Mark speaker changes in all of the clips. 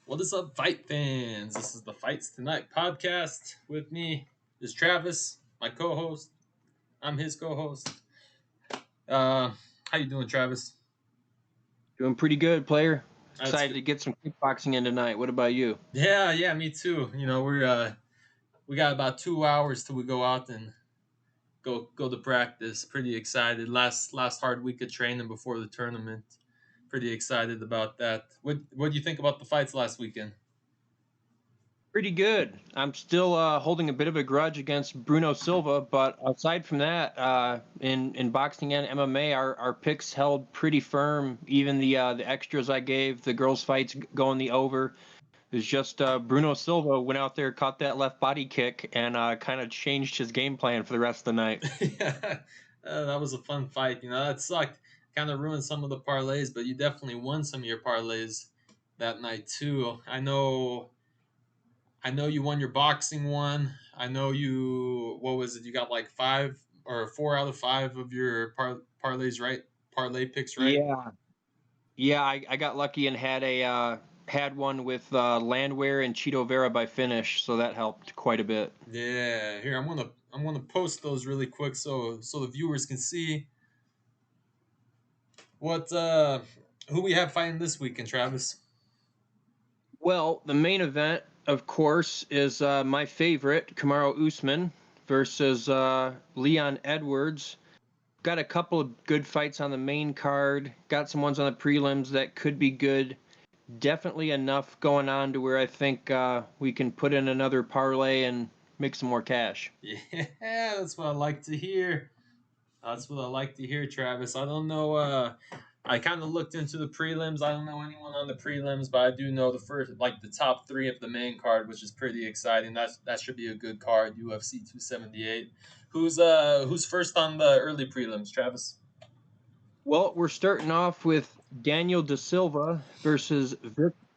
Speaker 1: What is up, fight fans? This is the Fights Tonight podcast. With me is Travis, my co-host. I'm his co-host. How you doing, Travis?
Speaker 2: Doing pretty good, player.
Speaker 1: That's
Speaker 2: Excited to
Speaker 1: good.
Speaker 2: get some kickboxing in tonight. What about you?
Speaker 1: Yeah, me too. We got about 2 hours till we go out and go to practice. Pretty excited. Last hard week of training before the tournament. Pretty excited about that. What do you think about the fights last weekend?
Speaker 2: Pretty good. I'm still holding a bit of a grudge against Bruno Silva, but aside from that, in boxing and MMA, our picks held pretty firm. Even the extras I gave, the girls' fights going the over. It was just Bruno Silva went out there, caught that left body kick, and kind of changed his game plan for the rest of the night.
Speaker 1: Yeah, that was a fun fight. That sucked. Kind of ruined some of the parlays, but you definitely won some of your parlays that night too. I know you won your boxing one. I know you. What was it? You got like 4 out of 5 of your parlays right. Parlay picks right.
Speaker 2: Yeah, yeah, I got lucky and had one with Landwehr and Cheeto Vera by finish, so that helped quite a bit.
Speaker 1: Yeah. Here, I'm gonna post those really quick so the viewers can see what who we have fighting this weekend, Travis.
Speaker 2: Well, the main event, of course, is my favorite, Kamaru Usman versus Leon Edwards. Got a couple of good fights on the main card. Got some ones on the prelims that could be good. Definitely enough going on to where I think we can put in another parlay and make some more cash.
Speaker 1: Yeah, that's what I like to hear. That's what I like to hear, Travis. I don't know. I kind of looked into the prelims. I don't know anyone on the prelims, but I do know the top three of the main card, which is pretty exciting. That should be a good card. UFC 278. Who's first on the early prelims, Travis?
Speaker 2: Well, we're starting off with Daniel Da Silva versus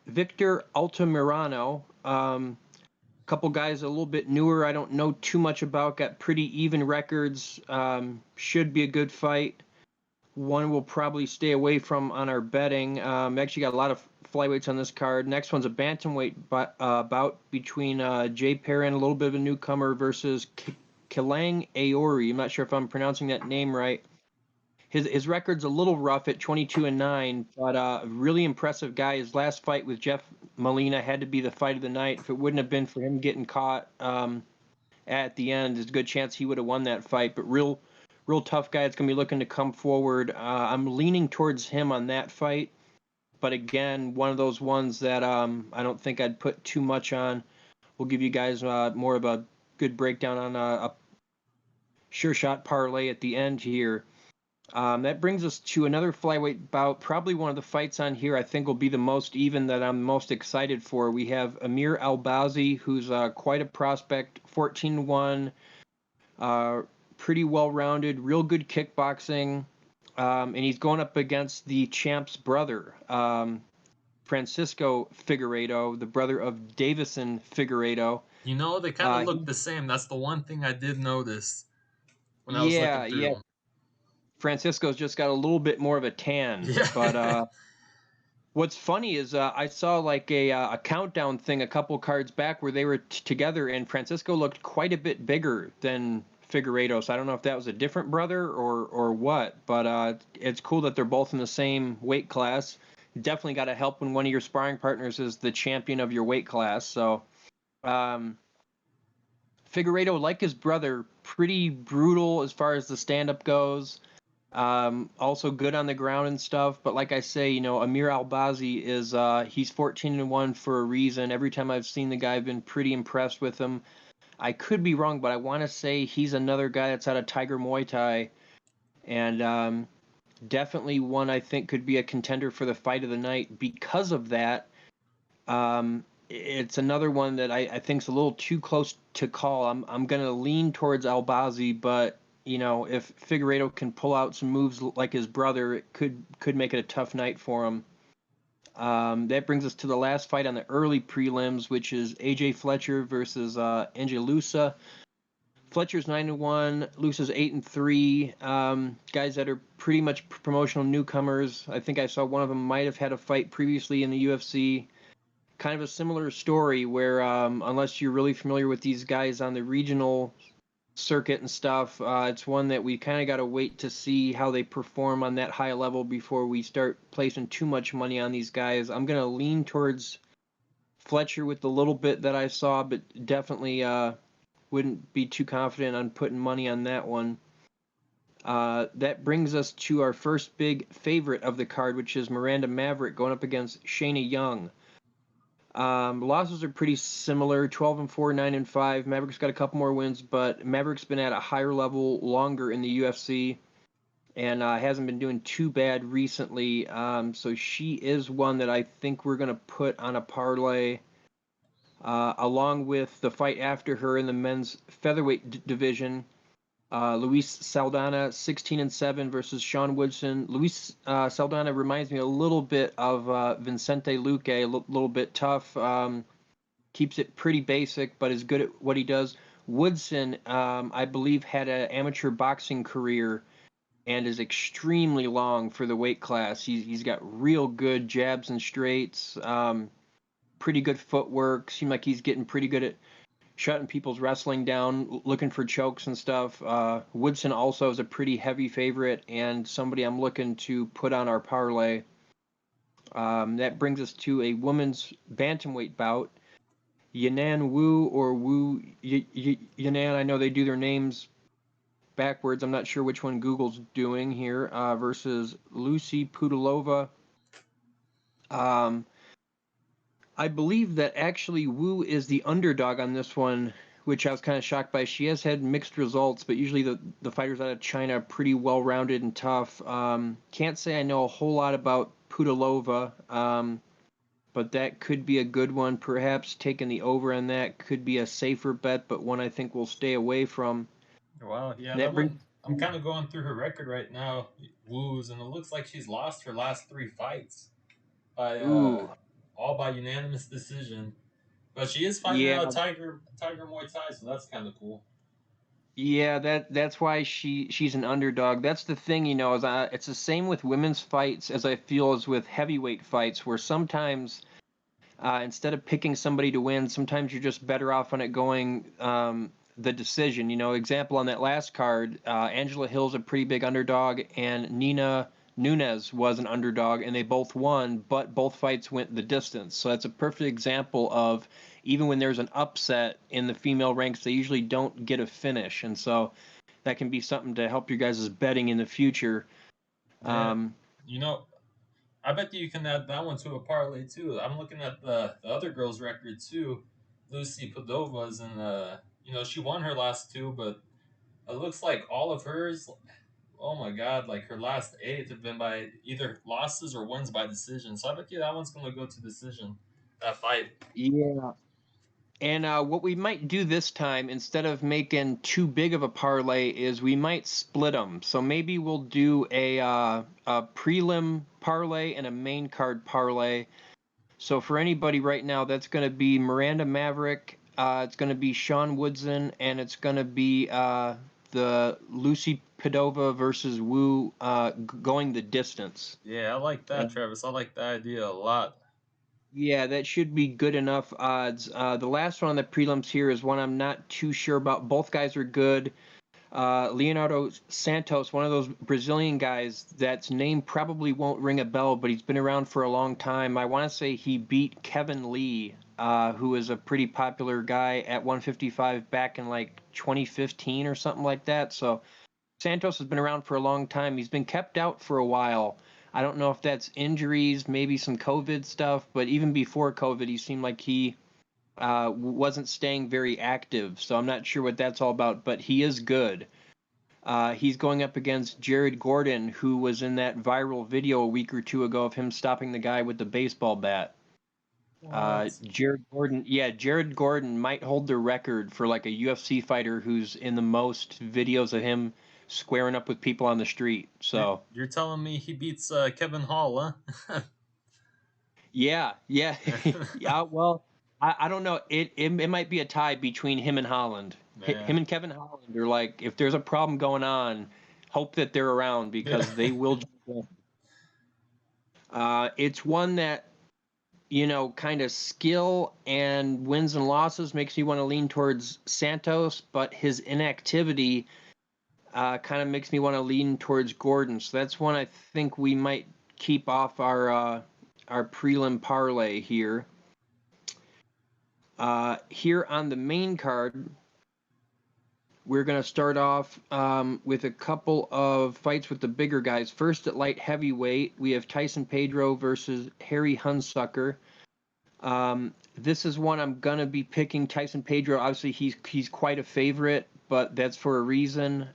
Speaker 2: Victor Altamirano. Couple guys a little bit newer. I don't know too much about. Got pretty even records. Should be a good fight. One we'll probably stay away from on our betting. Actually got a lot of flyweights on this card. Next one's a bantamweight bout between Jay Perrin, a little bit of a newcomer, versus Kilang Aori. I'm not sure if I'm pronouncing that name right. His record's a little rough at 22-9, but a really impressive guy. His last fight with Jeff Molina had to be the fight of the night. If it wouldn't have been for him getting caught at the end, there's a good chance he would have won that fight. But real tough guy that's going to be looking to come forward. I'm leaning towards him on that fight. But again, one of those ones that I don't think I'd put too much on. We'll give you guys more of a good breakdown on a sure shot parlay at the end here. That brings us to another flyweight bout. Probably one of the fights on here I think will be the most even, that I'm most excited for. We have Amir Albazi, who's quite a prospect, 14-1, pretty well-rounded, real good kickboxing, and he's going up against the champ's brother, Francisco Figueiredo, the brother of Davison Figueiredo.
Speaker 1: They kind of look the same. That's the one thing I did notice when I was looking through
Speaker 2: Yeah.
Speaker 1: them.
Speaker 2: Francisco's just got a little bit more of a tan,
Speaker 1: Yeah.
Speaker 2: but what's funny is I saw like a countdown thing a couple cards back where they were together, and Francisco looked quite a bit bigger than Figueiredo. So I don't know if that was a different brother or what, but it's cool that they're both in the same weight class. Definitely got to help when one of your sparring partners is the champion of your weight class. So Figueiredo, like his brother, pretty brutal as far as the stand-up goes. Also good on the ground and stuff, but like I say, Amir Albazi is he's 14-1 for a reason. Every time I've seen the guy, I've been pretty impressed with him. I could be wrong, but I want to say he's another guy that's out of Tiger Muay Thai, and definitely one I think could be a contender for the fight of the night. Because of that, it's another one that I think is a little too close to call. I'm gonna lean towards Albazi, but if Figueiredo can pull out some moves like his brother, it could make it a tough night for him. That brings us to the last fight on the early prelims, which is AJ Fletcher versus Angelusa. Fletcher's 9-1, Lusa's 8-3. Guys that are pretty much promotional newcomers. I think I saw one of them might have had a fight previously in the UFC. kind of a similar story where unless you're really familiar with these guys on the regional circuit and stuff, it's one that we kind of got to wait to see how they perform on that high level before we start placing too much money on these guys. I'm going to lean towards Fletcher with the little bit that I saw, but definitely wouldn't be too confident on putting money on that one. That brings us to our first big favorite of the card, which is Miranda Maverick going up against Shayna Young. Losses are pretty similar, 12-4, 9-5. Maverick's got a couple more wins, but Maverick's been at a higher level longer in the UFC and hasn't been doing too bad recently. So she is one that I think we're going to put on a parlay along with the fight after her in the men's featherweight division. Luis Saldana, 16-7 versus Sean Woodson. Luis Saldana reminds me a little bit of Vicente Luque, a little bit tough. Keeps it pretty basic, but is good at what he does. Woodson, I believe, had an amateur boxing career and is extremely long for the weight class. He's got real good jabs and straights, pretty good footwork. Seems like he's getting pretty good at shutting people's wrestling down, looking for chokes and stuff. Woodson also is a pretty heavy favorite and somebody I'm looking to put on our parlay. That brings us to a women's bantamweight bout. Yanan Wu or Wu Yanan, I know they do their names backwards. I'm not sure which one Google's doing here, versus Lucy Pudilova. I believe that actually Wu is the underdog on this one, which I was kind of shocked by. She has had mixed results, but usually the fighters out of China are pretty well-rounded and tough. Can't say I know a whole lot about Pudilova, but that could be a good one. Perhaps taking the over on that could be a safer bet, but one I think we'll stay away from.
Speaker 1: Wow, yeah,
Speaker 2: That
Speaker 1: that
Speaker 2: brings.
Speaker 1: one. I'm kind of going through her record right now, Wu's, and it looks like she's lost her last 3 fights by
Speaker 2: Ooh,
Speaker 1: all by unanimous decision. But she is fighting
Speaker 2: yeah,
Speaker 1: Tiger Muay Thai, so that's kind of cool.
Speaker 2: yeah. That's why she's an underdog. That's the thing, is it's the same with women's fights as I feel as with heavyweight fights, where sometimes instead of picking somebody to win, sometimes you're just better off on it going the decision. Example on that last card, Angela Hill's a pretty big underdog, and Nina Nunes was an underdog, and they both won, but both fights went the distance. So that's a perfect example of even when there's an upset in the female ranks, they usually don't get a finish. And so that can be something to help your guys' betting in the future.
Speaker 1: Yeah, you know, I bet you can add that one to a parlay too. I'm looking at the other girl's record too, Lucy Padova's, and she won her last two, but it looks like all of hers. Oh my god, like her last 8 have been by either losses or wins by decision. So I bet you that one's gonna go to decision. That fight.
Speaker 2: Yeah. And what we might do this time, instead of making too big of a parlay, is we might split them. So maybe we'll do a prelim parlay and a main card parlay. So for anybody right now, that's going to be Miranda Maverick, it's going to be Sean Woodson, and it's going to be the Lucy Padova versus Wu going the distance.
Speaker 1: Yeah, I like that, Travis. I like that idea a lot.
Speaker 2: Yeah, that should be good enough odds. The last one on the prelims here is one I'm not too sure about. Both guys are good. Leonardo Santos, one of those Brazilian guys that's name probably won't ring a bell, but he's been around for a long time. I want to say he beat Kevin Lee, who is a pretty popular guy at 155 back in like 2015 or something like that. So Santos has been around for a long time. He's been kept out for a while. I don't know if that's injuries, maybe some COVID stuff, but even before COVID, he seemed like he wasn't staying very active. So I'm not sure what that's all about, but he is good. He's going up against Jared Gordon, who was in that viral video a week or two ago of him stopping the guy with the baseball bat.
Speaker 1: What?
Speaker 2: Jared Gordon might hold the record for like a UFC fighter who's in the most videos of him squaring up with people on the street. So
Speaker 1: You're telling me he beats Kevin Hall, huh?
Speaker 2: yeah. Yeah. Well, I don't know. It might be a tie between him and Holland.
Speaker 1: Yeah.
Speaker 2: Him and Kevin Holland are like, if there's a problem going on, hope that they're around
Speaker 1: Yeah.
Speaker 2: because they will jump in. It's one that kind of skill and wins and losses makes me want to lean towards Santos, but his inactivity kind of makes me want to lean towards Gordon. So that's one I think we might keep off our prelim parlay here. Here on the main card, we're going to start off with a couple of fights with the bigger guys. First, at light heavyweight, we have Tyson Pedro versus Harry Hunsucker. This is one I'm going to be picking Tyson Pedro. Obviously, he's quite a favorite, but that's for a reason.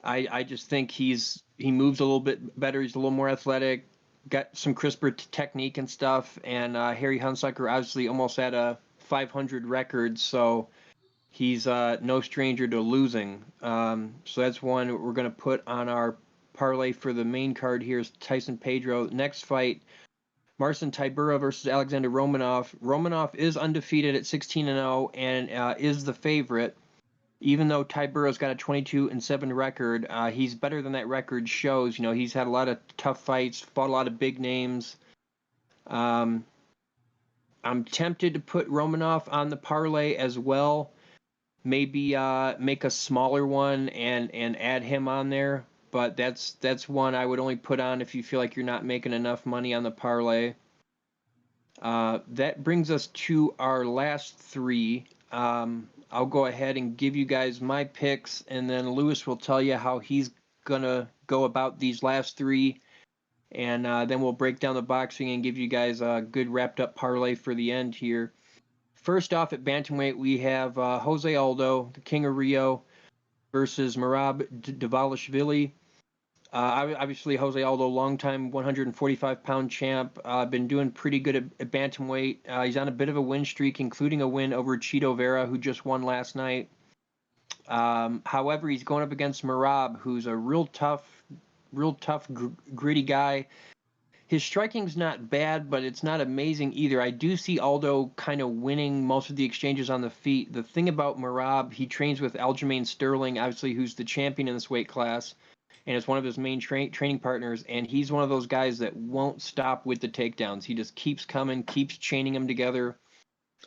Speaker 2: I just think he moves a little bit better. He's a little more athletic, got some crisper technique and stuff. And Harry Hunsucker obviously almost had a 500 record, so he's no stranger to losing. So that's one we're going to put on our parlay for the main card here is Tyson Pedro. Next fight, Marcin Tybura versus Alexander Romanov. Romanov is undefeated at 16-0 and is the favorite. Even though Tybura's got a 22-7 record, he's better than that record shows. He's had a lot of tough fights, fought a lot of big names. I'm tempted to put Romanov on the parlay as well. Maybe make a smaller one and add him on there. But that's one I would only put on if you feel like you're not making enough money on the parlay. That brings us to our last three. I'll go ahead and give you guys my picks, and then Lewis will tell you how he's going to go about these last three. And then we'll break down the boxing and give you guys a good wrapped-up parlay for the end here. First off, at bantamweight, we have Jose Aldo, the King of Rio, versus Merab Dvalishvili. Obviously, Jose Aldo, longtime 145-pound champ, been doing pretty good at bantamweight. He's on a bit of a win streak, including a win over Chito Vera, who just won last night. However, he's going up against Merab, who's a real tough, gritty guy. His striking's not bad, but it's not amazing either. I do see Aldo kind of winning most of the exchanges on the feet. The thing about Merab, he trains with Aljamain Sterling, obviously, who's the champion in this weight class, and is one of his main training partners, and he's one of those guys that won't stop with the takedowns. He just keeps coming, keeps chaining them together.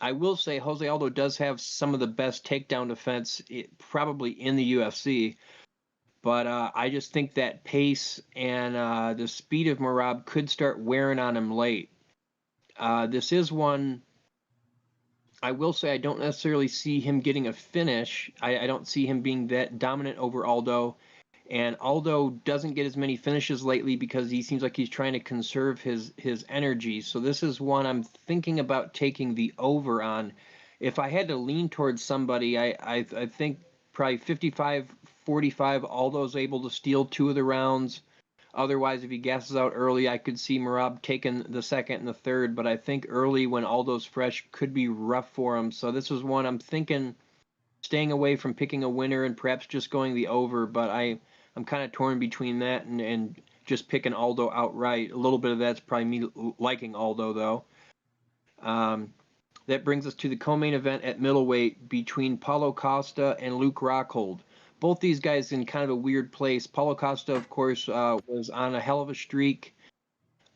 Speaker 2: I will say Jose Aldo does have some of the best takedown defense probably in the UFC. But I just think that pace and the speed of Merab could start wearing on him late. This is one, I will say I don't necessarily see him getting a finish. I don't see him being that dominant over Aldo. And Aldo doesn't get as many finishes lately because he seems like he's trying to conserve his energy. So this is one I'm thinking about taking the over on. If I had to lean towards somebody, I think probably 55-45, Aldo's able to steal two of the rounds. Otherwise, if he gasses out early, I could see Merab taking the second and the third. But I think early, when Aldo's fresh, could be rough for him. So this is one I'm thinking staying away from picking a winner and perhaps just going the over. But I'm kind of torn between that and just picking Aldo outright. A little bit of that's probably me liking Aldo, though. That brings us to the co-main event at middleweight between Paulo Costa and Luke Rockhold. Both these guys in kind of a weird place. Paulo Costa, of course, was on a hell of a streak,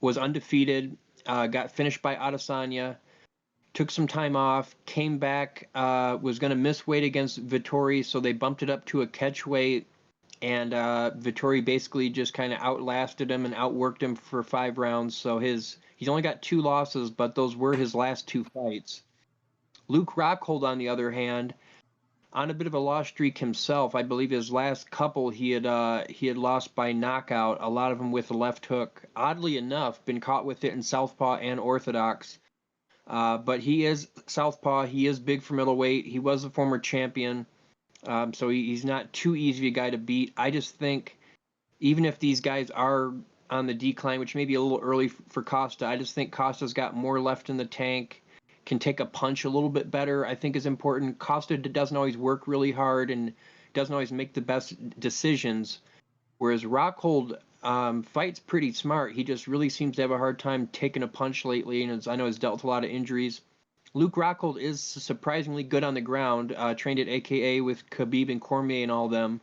Speaker 2: was undefeated, got finished by Adesanya, took some time off, came back, was going to miss weight against Vettori, so they bumped it up to a catch weight, and Vettori basically just kind of outlasted him and outworked him for 5 rounds. So he's only got 2 losses, but those were his last 2 fights. Luke Rockhold, on the other hand, on a bit of a loss streak himself. I believe his last couple he had lost by knockout, a lot of them with the left hook. Oddly enough, been caught with it in southpaw and orthodox. But he is southpaw. He is big for middleweight. He was a former champion. So he's not too easy a guy to beat. I just think even if these guys are on the decline, which may be a little early for Costa, I just think Costa's got more left in the tank, can take a punch a little bit better, I think is important. Costa doesn't always work really hard and doesn't always make the best decisions, whereas Rockhold fights pretty smart. He just really seems to have a hard time taking a punch lately, and I know he's dealt with a lot of injuries. Luke Rockhold is surprisingly good on the ground, trained at AKA with Khabib and Cormier and all them.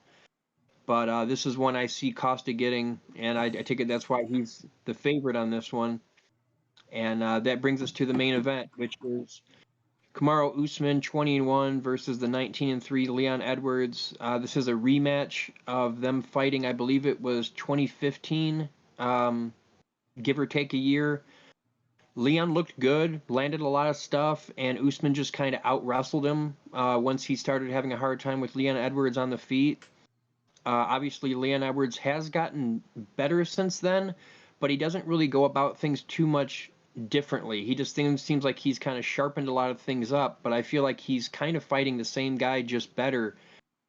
Speaker 2: But this is one I see Costa getting, and I take it that's why he's the favorite on this one. And that brings us to the main event, which is Kamaru Usman 20-1 versus the 19-3 Leon Edwards. This is a rematch of them fighting. I believe it was 2015, give or take a year. Leon looked good, landed a lot of stuff, and Usman just kind of out-wrestled him once he started having a hard time with Leon Edwards on the feet. Obviously, Leon Edwards has gotten better since then, but he doesn't really go about things too much differently. He just seems like he's kind of sharpened a lot of things up, but I feel like he's kind of fighting the same guy, just better.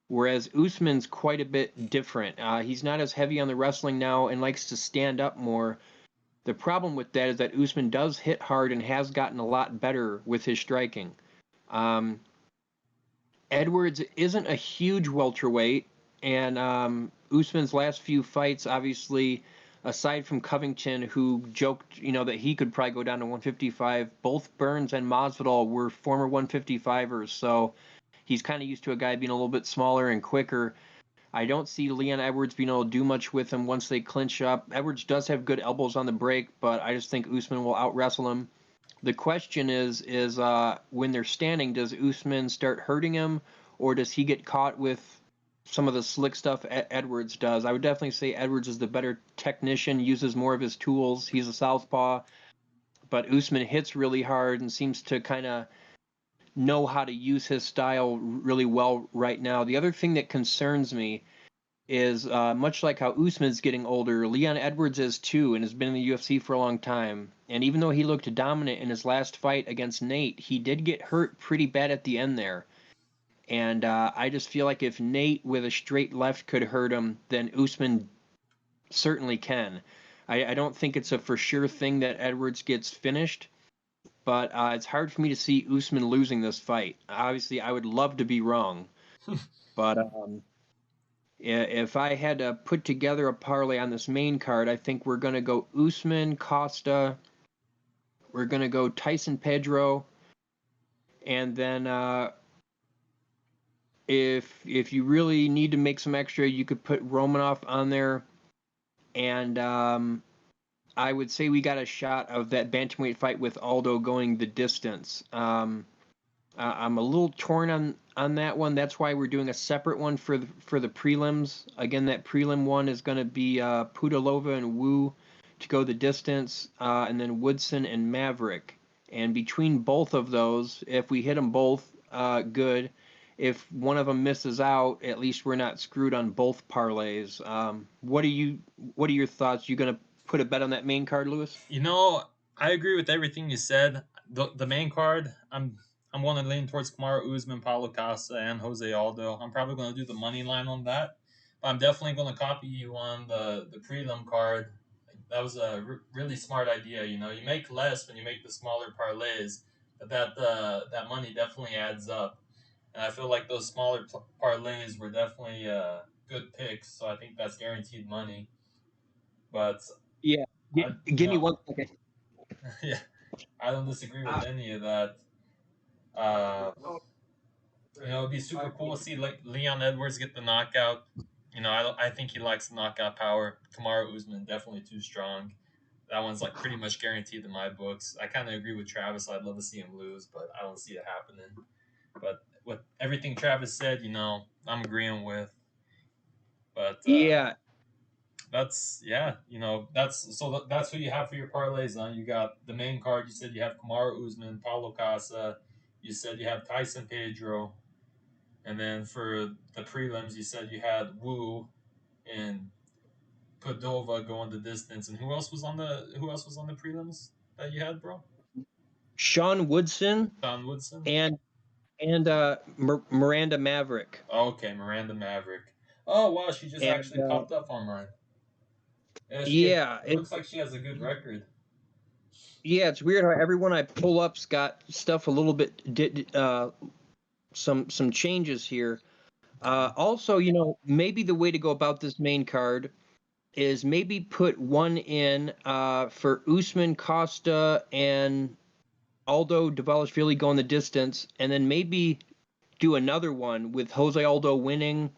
Speaker 2: Whereas Usman's quite a bit different. He's not as heavy on the wrestling now and likes to stand up more. The problem with that is that Usman does hit hard and has gotten a lot better with his striking. Edwards isn't a huge welterweight, and Usman's last few fights, obviously, aside from Covington, who joked, that he could probably go down to 155, both Burns and Masvidal were former 155ers, so he's kind of used to a guy being a little bit smaller and quicker. I don't see Leon Edwards being able to do much with him once they clinch up. Edwards does have good elbows on the break, but I just think Usman will out-wrestle him. The question is when they're standing, does Usman start hurting him, or does he get caught with some of the slick stuff Edwards does? I would definitely say Edwards is the better technician, uses more of his tools. He's a southpaw, but Usman hits really hard and seems to kind of know how to use his style really well right now. The other thing that concerns me is much like how Usman's getting older, Leon Edwards is too, and has been in the UFC for a long time. And even though he looked dominant in his last fight against Nate, he did get hurt pretty bad at the end there. And I just feel like if Nate with a straight left could hurt him, then Usman certainly can. I don't think it's a for sure thing that Edwards gets finished, but it's hard for me to see Usman losing this fight. Obviously, I would love to be wrong, but if I had to put together a parlay on this main card, I think we're going to go Usman, Costa, we're going to go Tyson Pedro, and then if you really need to make some extra, you could put Romanov on there, and I would say we got a shot of that bantamweight fight with Aldo going the distance. I'm a little torn on that one. That's why we're doing a separate one for the prelims. Again, that prelim one is going to be Pudilova and Wu to go the distance, and then Woodson and Maverick. And between both of those, if we hit them both, good. If one of them misses out, at least we're not screwed on both parlays. What are your thoughts? You going to put a bet on that main card, Lewis?
Speaker 1: I agree with everything you said. The main card, I'm going to lean towards Kamaru Usman, Paulo Costa, and Jose Aldo. I'm probably going to do the money line on that. But I'm definitely going to copy you on the prelim card. That was a really smart idea. You make less when you make the smaller parlays, but that money definitely adds up. And I feel like those smaller parlays were definitely good picks. So I think that's guaranteed money. But
Speaker 2: Yeah, give me 1 second.
Speaker 1: Yeah, I don't disagree with any of that. It'd be super cool to see like Leon Edwards get the knockout. I think he likes the knockout power. Kamaru Usman definitely too strong. That one's like pretty much guaranteed in my books. I kind of agree with Travis. I'd love to see him lose, but I don't see it happening. But with everything Travis said, I'm agreeing with. But
Speaker 2: Yeah,
Speaker 1: that's that's who you have for your parlays. You got the main card. You said you have Kamaru Usman, Paulo Casa. You said you have Tyson Pedro, and then for the prelims, you said you had Wu and Padova going the distance. And who else was on the prelims that you had, bro?
Speaker 2: Sean Woodson
Speaker 1: Don Woodson
Speaker 2: and Miranda Maverick.
Speaker 1: Okay, Miranda Maverick. Oh wow, she just actually popped up on mine. It looks like she has a good record.
Speaker 2: Yeah, it's weird how everyone I pull up's got stuff a little bit some changes here. Also, maybe the way to go about this main card is maybe put one in for Usman, Costa, and Aldo Dvalishvili going the distance, and then maybe do another one with Jose Aldo winning,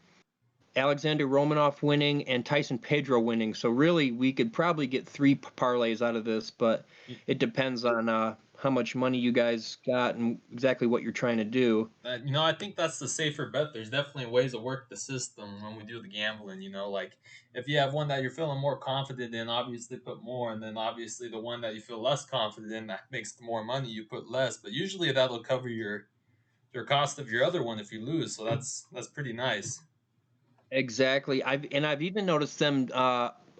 Speaker 2: Alexander Romanov winning, and Tyson Pedro winning. So really, we could probably get 3 parlays out of this, but it depends on how much money you guys got and exactly what you're trying to do.
Speaker 1: I think that's the safer bet. There's definitely ways to work the system when we do the gambling. Like if you have one that you're feeling more confident in, obviously put more, and then obviously the one that you feel less confident in that makes more money, you put less. But usually that'll cover your cost of your other one if you lose. So that's pretty nice.
Speaker 2: Exactly. I've even noticed them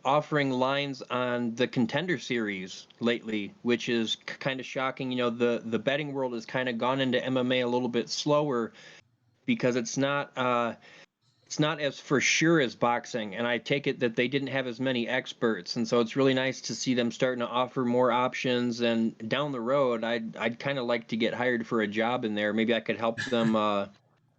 Speaker 2: offering lines on the Contender Series lately, which is kind of shocking. The betting world has kind of gone into MMA a little bit slower because it's not as for sure as boxing, and I take it that they didn't have as many experts, and so it's really nice to see them starting to offer more options. And down the road, I'd kind of like to get hired for a job in there. Maybe I could help them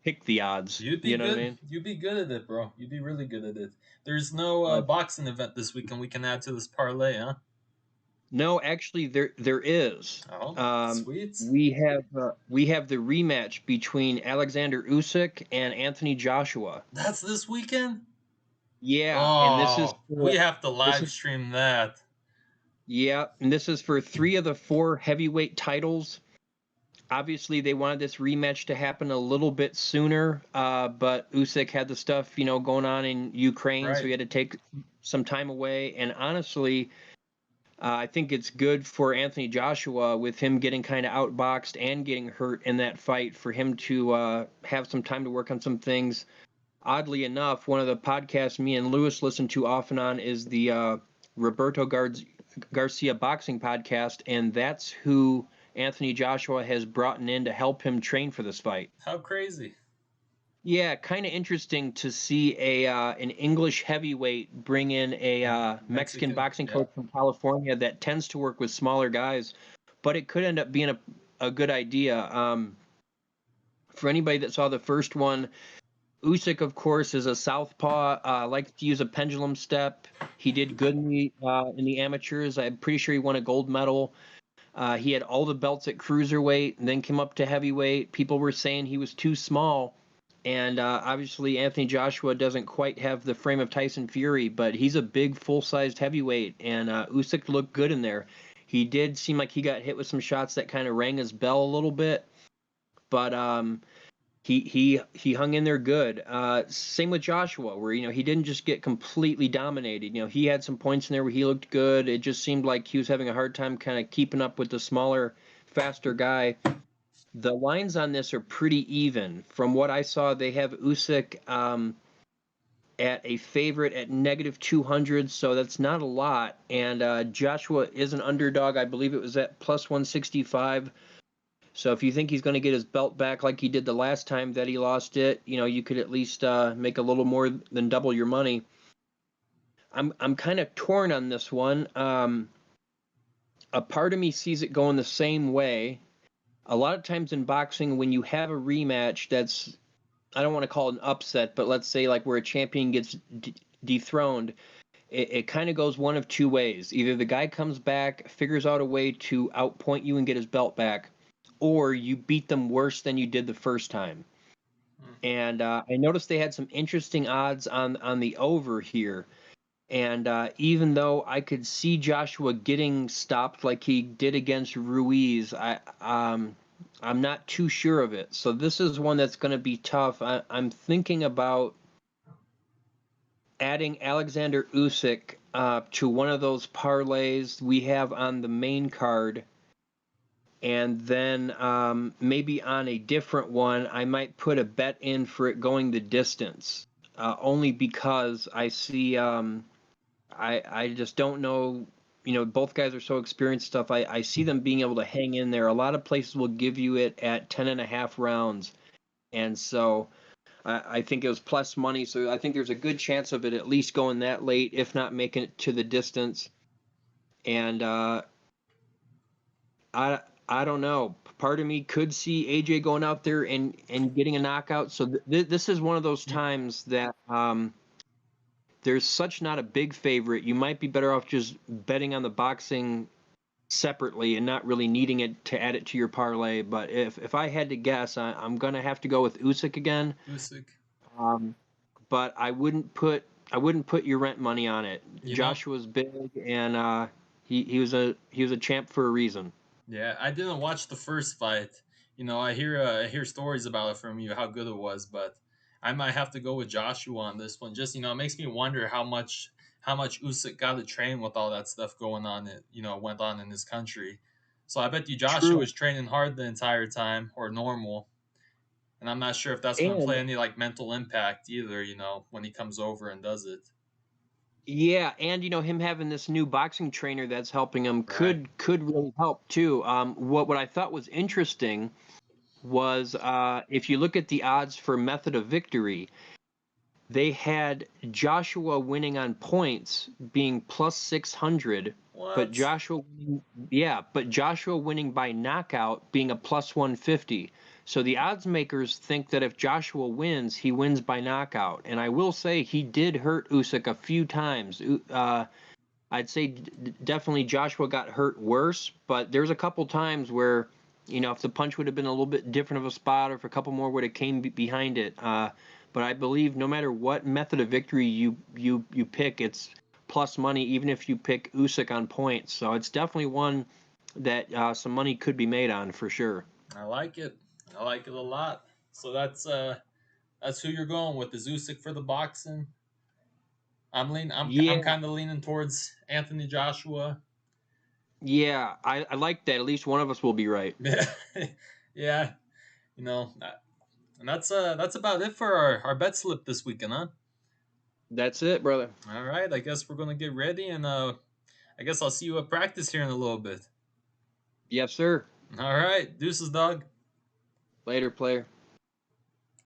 Speaker 2: pick the odds.
Speaker 1: You'd be
Speaker 2: You know what I
Speaker 1: good.
Speaker 2: mean?
Speaker 1: You'd be good at it, bro. You'd be really good at it. There's no
Speaker 2: Uh,
Speaker 1: boxing event this weekend we can add to this parlay, huh?
Speaker 2: no, actually, there is.
Speaker 1: Oh,
Speaker 2: Um,
Speaker 1: sweet.
Speaker 2: we have the rematch between Alexander Usyk and Anthony Joshua.
Speaker 1: That's this weekend?
Speaker 2: Yeah, and
Speaker 1: Oh, we have to
Speaker 2: this
Speaker 1: live
Speaker 2: is
Speaker 1: stream that.
Speaker 2: yeah, and this is for 3 of the 4 heavyweight titles. Obviously, they wanted this rematch to happen a little bit sooner, but Usyk had the stuff, going on in Ukraine, so he
Speaker 1: Right.
Speaker 2: had to take some time away. And honestly, I think it's good for Anthony Joshua with him getting kind of outboxed and getting hurt in that fight for him to have some time to work on some things. Oddly enough, one of the podcasts me and Lewis listen to off and on is the Roberto Garcia boxing podcast, and that's who Anthony Joshua has brought in to help him train for this fight.
Speaker 1: How crazy.
Speaker 2: Yeah, kind of interesting to see an English heavyweight bring in a Mexican
Speaker 1: Mexican.
Speaker 2: boxing
Speaker 1: Yeah.
Speaker 2: coach from California that tends to work with smaller guys, but it could end up being a good idea. For anybody that saw the first one, Usyk, of course, is a southpaw. Likes to use a pendulum step. He did good in the amateurs. I'm pretty sure he won a gold medal. He had all the belts at cruiserweight, and then came up to heavyweight. People were saying he was too small, and obviously Anthony Joshua doesn't quite have the frame of Tyson Fury, but he's a big, full-sized heavyweight, and Usyk looked good in there. He did seem like he got hit with some shots that kind of rang his bell a little bit, but he hung in there good. Same with Joshua, where he didn't just get completely dominated. He had some points in there where he looked good. It just seemed like he was having a hard time kind of keeping up with the smaller, faster guy. The lines on this are pretty even. From what I saw, they have Usyk at a favorite at -200, so that's not a lot. And Joshua is an underdog. I believe it was at +165. So if you think he's going to get his belt back like he did the last time that he lost it, you could at least make a little more than double your money. I'm kind of torn on this one. A part of me sees it going the same way. A lot of times in boxing, when you have a rematch that's, I don't want to call it an upset, but let's say like where a champion gets dethroned, it kind of goes one of 2 ways. Either the guy comes back, figures out a way to outpoint you and get his belt back, or you beat them worse than you did the first time. And I noticed they had some interesting odds on the over here. And even though I could see Joshua getting stopped like he did against Ruiz, I'm not too sure of it. So this is one that's going to be tough. I'm thinking about adding Alexander Usyk to one of those parlays we have on the main card. And then maybe on a different one, I might put a bet in for it going the distance, only because I see I just don't know. Both guys are so experienced stuff. I see them being able to hang in there. A lot of places will give you it at 10.5 rounds, and so I think it was plus money. So I think there's a good chance of it at least going that late, if not making it to the distance. And I don't know. Part of me could see AJ going out there and getting a knockout. So this is one of those times that there's such not a big favorite. You might be better off just betting on the boxing separately and not really needing it to add it to your parlay. But if I had to guess, I'm gonna have to go with Usyk again.
Speaker 1: Usyk.
Speaker 2: but I wouldn't put your rent money on it.
Speaker 1: You know?
Speaker 2: Joshua's big, and he was a champ for a reason.
Speaker 1: Yeah, I didn't watch the first fight. I hear stories about it from you, how good it was, but I might have to go with Joshua on this one. Just it makes me wonder how much Usyk got to train with all that stuff going on. Went on in this country. So I bet you Joshua
Speaker 2: True.
Speaker 1: was training hard the entire time, or normal. And I'm not sure if that's going to
Speaker 2: And
Speaker 1: play any like mental impact either. When he comes over and does it.
Speaker 2: yeah, and him having this new boxing trainer that's helping him
Speaker 1: Right.
Speaker 2: could really help too. What I thought was interesting was if you look at the odds for method of victory, they had Joshua winning on points being plus 600, but
Speaker 1: What?
Speaker 2: Joshua winning by knockout being a plus 150. So the odds makers think that if Joshua wins, he wins by knockout. And I will say he did hurt Usyk a few times. I'd say definitely Joshua got hurt worse, but there's a couple times where, if the punch would have been a little bit different of a spot, or if a couple more would have came behind it. But I believe no matter what method of victory you pick, it's plus money, even if you pick Usyk on points. So it's definitely one that some money could be made on for sure.
Speaker 1: I like it. I like it a lot. So that's who you're going with, the Usyk for the boxing. I'm
Speaker 2: Yeah,
Speaker 1: kind of leaning towards Anthony Joshua.
Speaker 2: yeah, I like that. At least one of us will be right.
Speaker 1: Yeah, you know, uh, and that's about it for our bet slip this weekend, huh?
Speaker 2: That's it, brother.
Speaker 1: All right, I guess we're gonna get ready, and I guess I'll see you at practice here in a little bit.
Speaker 2: Yes, sir.
Speaker 1: All right, deuces, dog.
Speaker 2: Later, player.